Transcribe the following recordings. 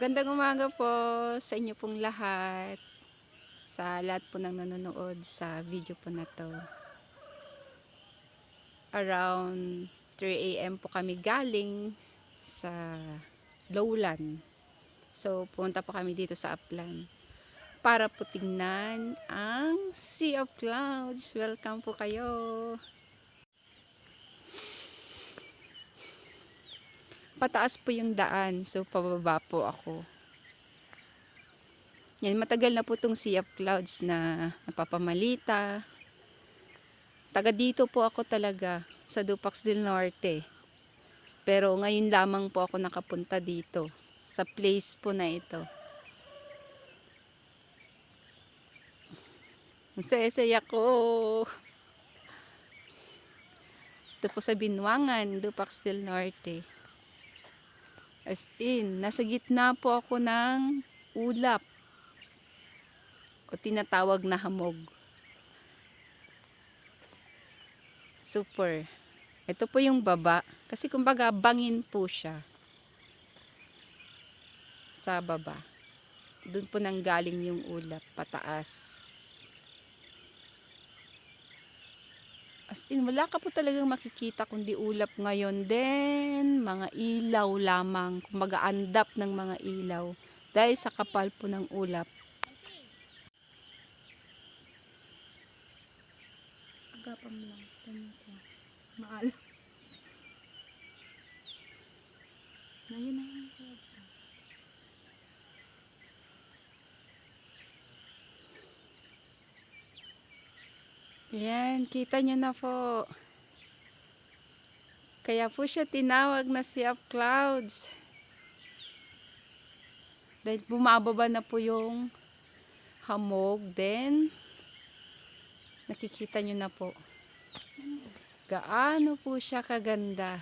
Magandang umaga po sa inyo pong lahat. Sa lahat po ng nanonood sa video po na to. Around 3 AM po kami galing sa Lowland. So punta po kami dito sa Upland para po tingnan ang Sea of Clouds. Welcome po kayo. Pataas po yung daan, so pababa po ako. Yan, matagal na po itong Sea of Clouds na napapamalita. Taga dito po ako talaga, sa Dupax del Norte. Pero ngayon lamang po ako nakapunta dito, sa place po na ito. Ang saya-saya ko. Ito po sa Binwangan, Dupax del Norte. As in, nasa gitna po ako ng ulap. O tinatawag na hamog. Super. Ito po yung baba. Kasi kumbaga bangin po siya. Sa baba. Doon po nanggaling yung ulap pataas. As in, wala ka po talagang makikita kundi ulap ngayon. Then, mga ilaw lamang. Kumbaga andap ng mga ilaw. Dahil sa kapal po ng ulap. Agapam lang. Maalam. Ngayon na yun. Yan, kita nyo na po. Kaya po siya tinawag na Sea of Clouds. Dahil bumababa na po yung hamog. Then, nakikita nyo na po. Gaano po siya kaganda.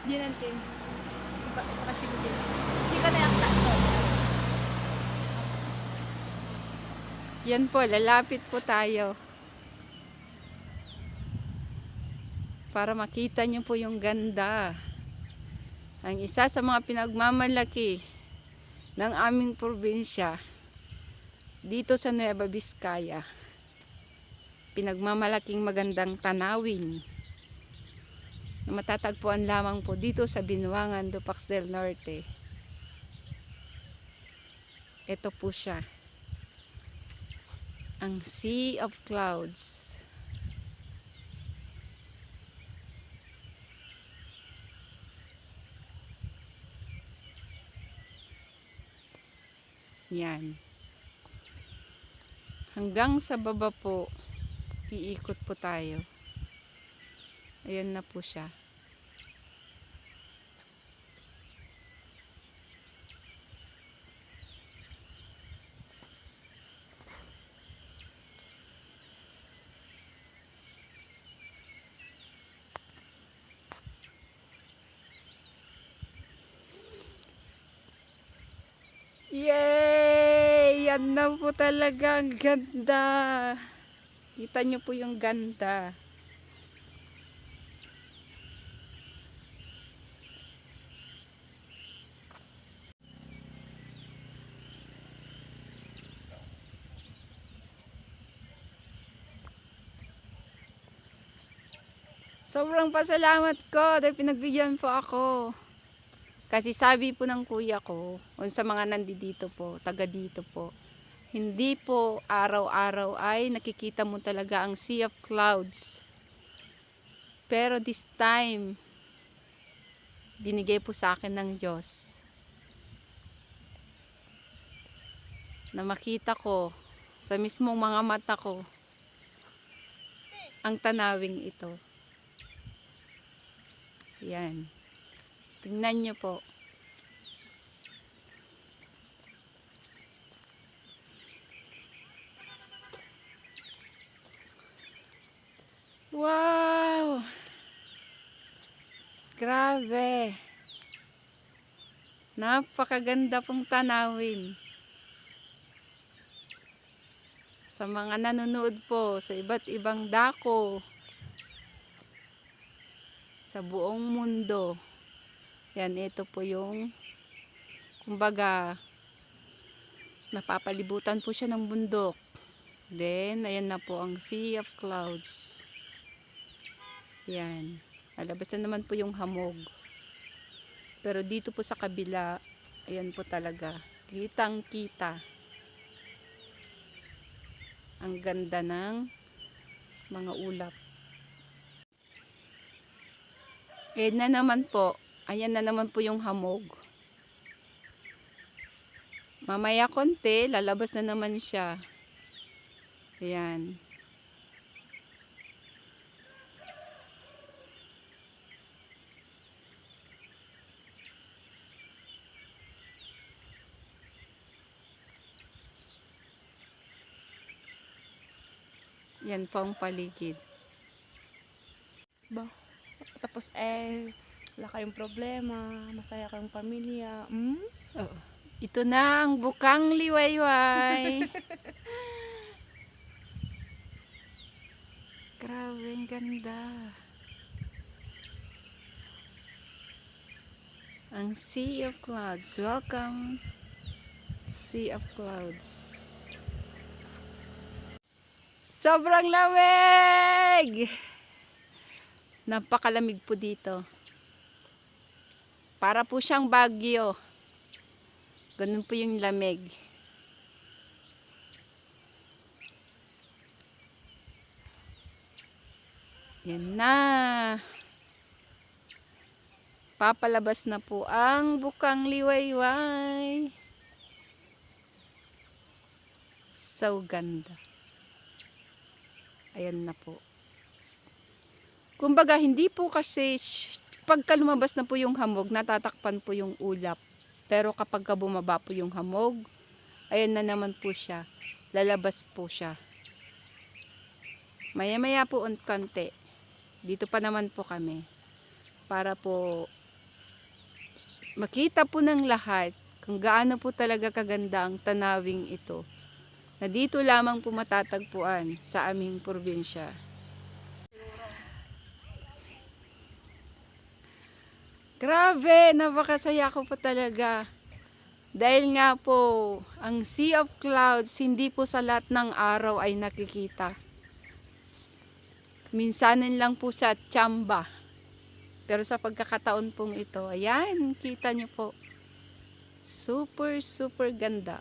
Di natin. Kasi hindi ka na yung takto. Yan po, lalapit po tayo. Para makita nyo po yung ganda. Ang isa sa mga pinagmamalaki ng aming probinsya dito sa Nueva Vizcaya. Pinagmamalaking magandang tanawin na matatagpuan lamang po dito sa Binwangan, Dupax del Norte. Ito po siya. Ang Sea of Clouds. Yan. Hanggang sa baba po, iikot po tayo. Ayan na po siya. Yay! Yan na po talaga. Ang ganda. Kita nyo po yung ganda. Sobrang pasalamat ko dahil pinagbigyan po ako. Kasi sabi po ng kuya ko, sa mga nandito po, taga dito po, hindi po araw-araw ay nakikita mo talaga ang Sea of Clouds. Pero this time, binigay po sa akin ng Diyos na makita ko sa mismong mga mata ko ang tanawing ito. Yan. Tingnan nyo po. Wow! Grabe! Napakaganda pong tanawin. Sa mga nanonood po sa iba't ibang dako sa buong mundo. Yan, ito po yung kumbaga napapalibutan po siya ng bundok. Then, ayan na po ang Sea of Clouds. Yan. Alabas na naman po yung hamog. Pero dito po sa kabila, ayan po talaga. Kitang kita. Ang ganda ng mga ulap. Ayan na naman po. Ayan na naman po yung hamog. Mamaya konti, lalabas na naman siya. Ayan. Yan po ang paligid. Ba? Tapos wala kayong problema, masaya kayong pamilya. Oo. Ito na ang bukang liwayway. Grabe, ang ganda. Ang Sea of Clouds. Welcome, Sea of Clouds. Sobrang lamig! Napakalamig po dito. Para po siyang Baguio. Ganun po yung lamig. Yan na. Papalabas na po ang bukang liwayway. So ganda. Ayan na po. Kumbaga, hindi po kasi pagka lumabas na po yung hamog, natatakpan po yung ulap. Pero kapag bumaba po yung hamog, ayan na naman po siya. Lalabas po siya. Maya-maya po konti. Dito pa naman po kami. Para po makita po ng lahat kung gaano po talaga kaganda ang tanawing ito. Na dito lamang po matatagpuan sa aming probinsya. Grabe, napakasaya ko po talaga. Dahil nga po, ang Sea of Clouds, hindi po sa lahat ng araw ay nakikita. Minsanin lang po siya tsamba. Pero sa pagkakataon pong ito, ayan, kita niyo po. Super, super ganda.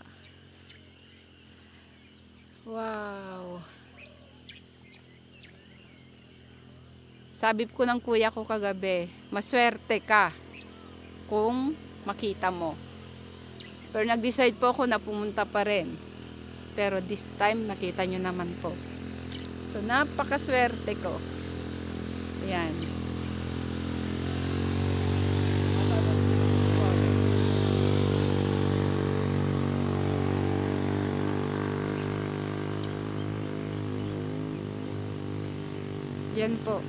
Wow. Sabi ko ng kuya ko kagabi, maswerte ka kung makita mo. Pero nag-decide po ako na pumunta pa rin. Pero this time, nakita nyo naman po. So, napakaswerte ko. Ayan. Yan po.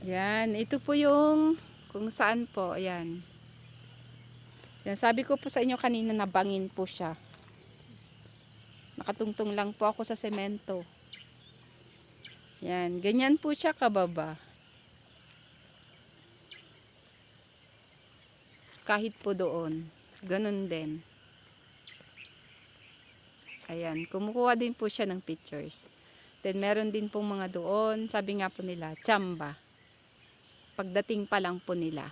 Yan, ito po yung kung saan po, ayan. Yan, sabi ko po sa inyo kanina na bangin po siya. Nakatungtong lang po ako sa semento. Yan, ganyan po siya kababa. Kahit po doon, ganun din. Ayan, kumukuha din po siya ng pictures. Then meron din pong mga doon, sabi nga po nila, tsamba. Pagdating pa lang po nila.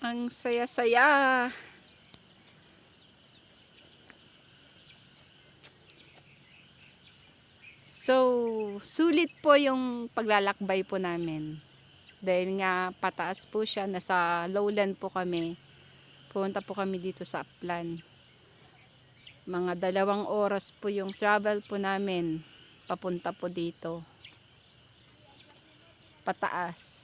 Ang saya-saya. So, sulit po yung paglalakbay po namin. Dahil nga pataas po siya, nasa lowland po kami. Pumunta po kami dito sa Aplan. Mga 2 oras po yung travel po namin. Papunta po dito. Pataas.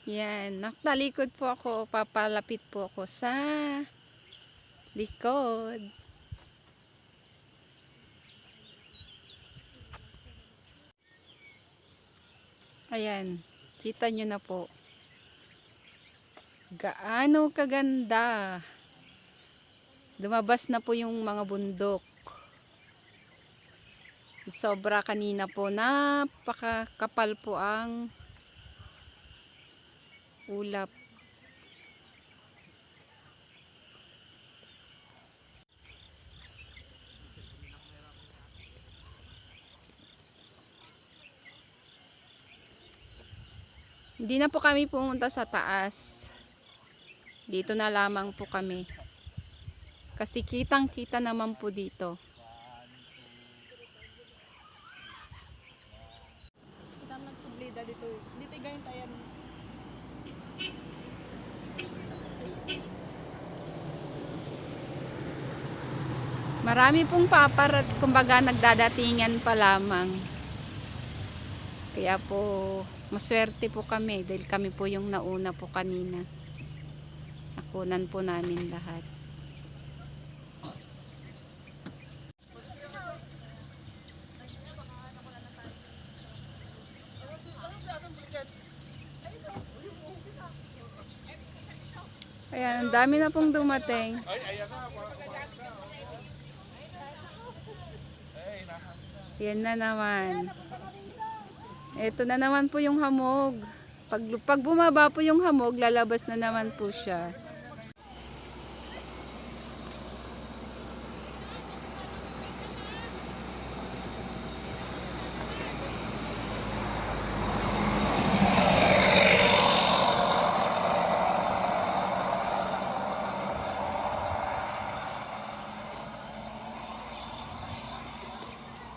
Yan, nakalikod po ako, papalapit po ako sa likod. Ayan, kita nyo na po. Gaano kaganda. Lumabas na po yung mga bundok. Sobra kanina po, napakakapal po ang ulap. Hindi na po kami pumunta sa taas. Dito na lamang po kami. Kasi kitang-kita naman po dito. Kita nagsublida dito. Dito gayon tayo. Marami pong paparat, kumbaga nagdadatingan pa lamang. Kaya po, maswerte po kami dahil kami po yung nauna po kanina. Nakunan po namin lahat. Ayan, ang dami na pong dumating. Yan na naman. Ito na naman po yung hamog. Pag bumaba po yung hamog, lalabas na naman po siya.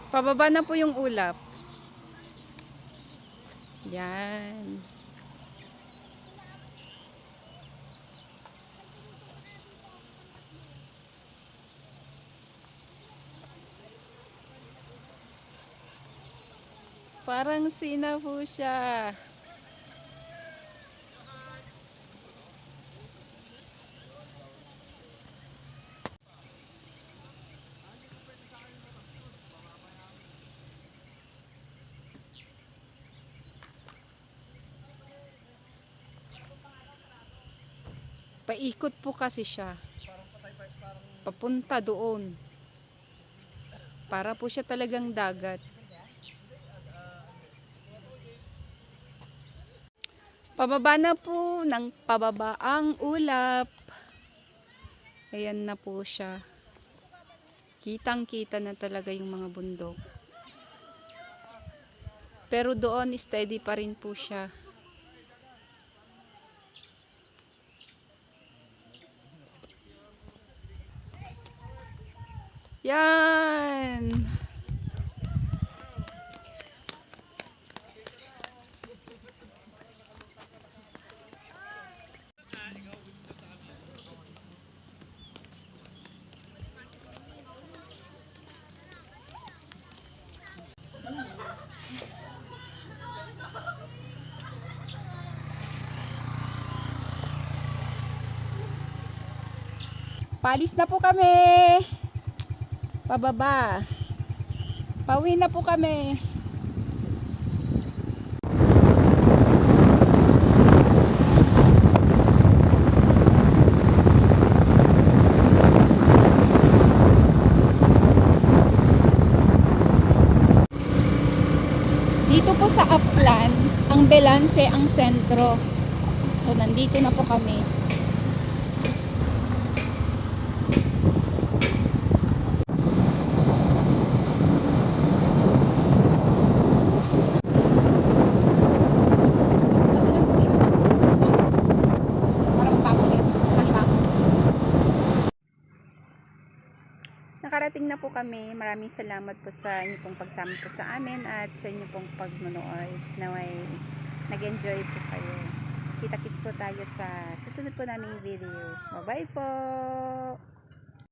Pababa na po yung ulap. Yan. Parang sina po siya. Paikot po kasi siya. Papunta doon. Para po siya talagang dagat. Pababa na po ng pababa ang ulap. Ayan na po siya. Kitang-kita na talaga yung mga bundok. Pero doon steady pa rin po siya. Yan! Palis na po kami. Pababa. Pauwi na po kami. Dito po sa Upland, ang Belance ang sentro. So nandito na po kami. Nakarating na po kami. Maraming salamat po sa inyo pong pagsama po sa amin at sa inyo pong pagmanood. Naway nag-enjoy po kayo. Kita-kits po tayo sa susunod po naming video. Bye-bye po!